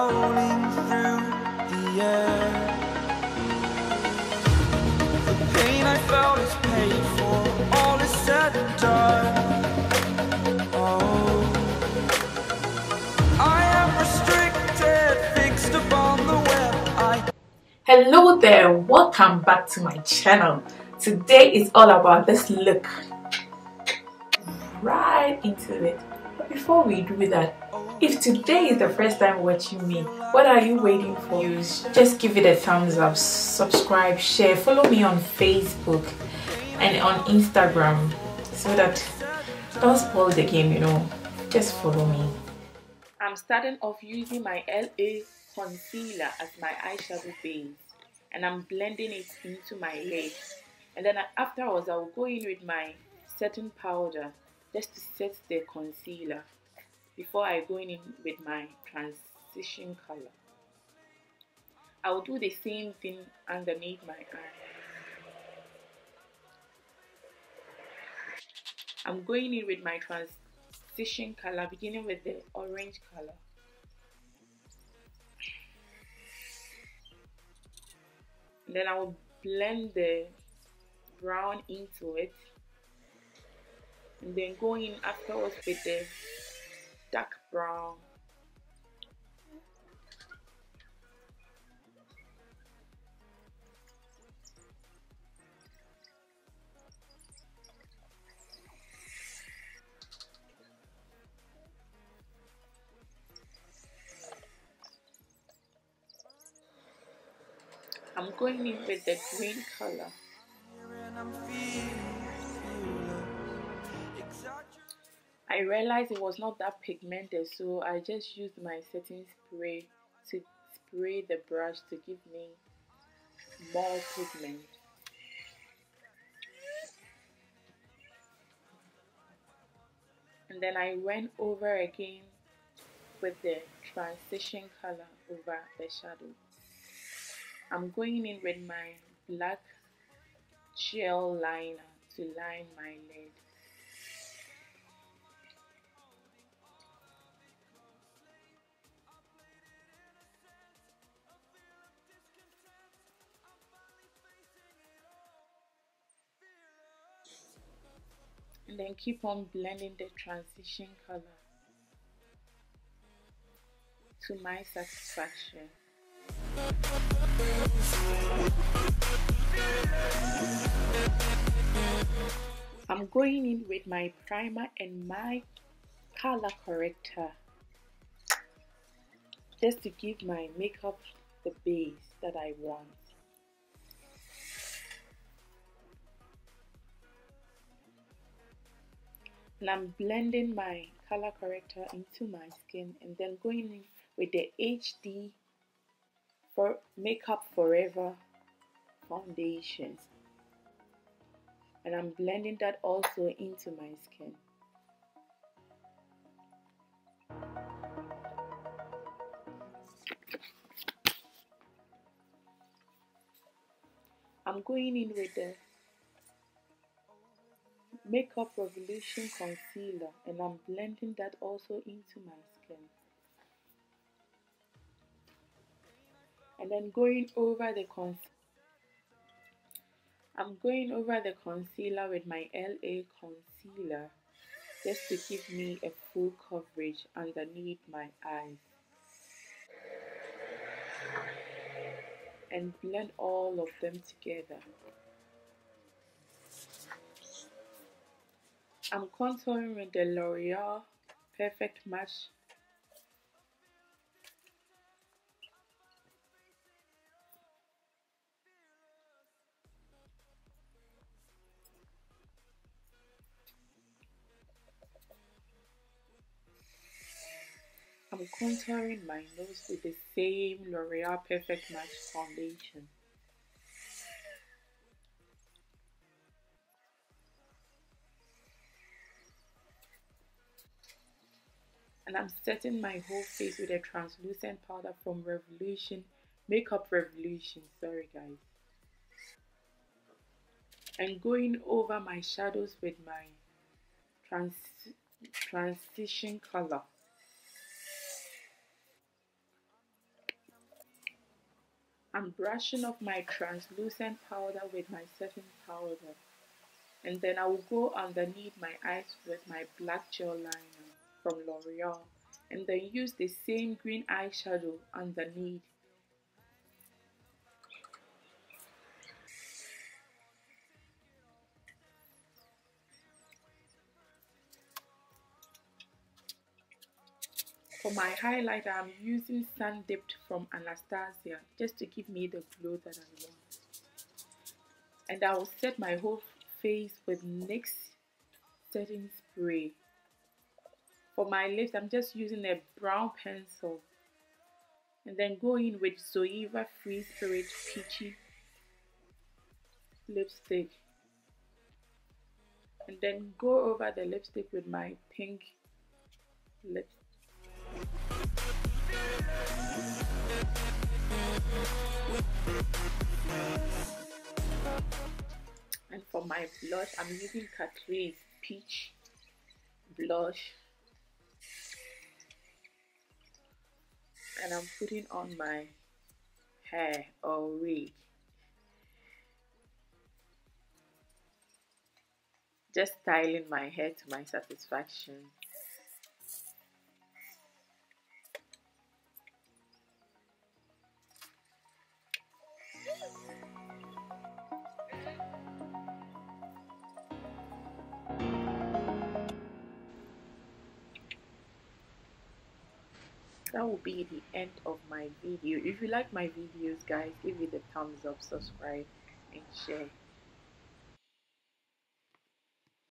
floating through the air. The pain I felt is paid for, all is said and done. Oh, I am restricted, fixed upon the web. Hello there, welcome back to my channel. Today is all about this look. Right into it. But before we do that, if today is the first time watching me, what are you waiting for? Just give it a thumbs up, subscribe, share, follow me on Facebook and on Instagram so that don't spoil the game, just follow me. I'm starting off using my LA concealer as my eyeshadow base, and I'm blending it into my lid, and then afterwards I'll go in with my setting powder just to set the concealer before I go in with my transition color. I'll do the same thing underneath my eye. I'm going in with my transition color, beginning with the orange color. And then I will blend the brown into it, and then go in afterwards with the dark brown. I'm going in with the green color. I realized it was not that pigmented, so I just used my setting spray to spray the brush to give me more pigment. And then I went over again with the transition color over the shadow. I'm going in with my black gel liner to line my lid. And then keep on blending the transition color to my satisfaction. I'm going in with my primer and my color corrector just to give my makeup the base that I want. And I'm blending my color corrector into my skin, and then going in with the HD for Makeup Forever foundation, and I'm blending that also into my skin. I'm going in with the Makeup Revolution concealer, and I'm blending that also into my skin. And then going over the concealer with my LA concealer just to give me a full coverage underneath my eyes, and blend all of them together. I'm contouring with the L'Oreal Perfect Match. I'm contouring my nose with the same L'Oreal Perfect Match foundation. And I'm setting my whole face with a translucent powder from Makeup Revolution, sorry guys. And going over my shadows with my transition color. I'm brushing off my translucent powder with my setting powder. And then I will go underneath my eyes with my black gel liner from L'Oreal. And then use the same green eyeshadow underneath. For my highlighter, I'm using Sun Dipped from Anastasia just to give me the glow that I want. And I will set my whole face with NYX setting spray. For my lips, I'm just using a brown pencil. And then go in with Zoeva Free Spirit Peachy lipstick. And then go over the lipstick with my pink lipstick. And for my blush, I'm using Catrice Peach blush. And I'm putting on my hair or wig. Just styling my hair to my satisfaction. That will be the end of my video. If you like my videos, guys, give it a thumbs up, subscribe and share.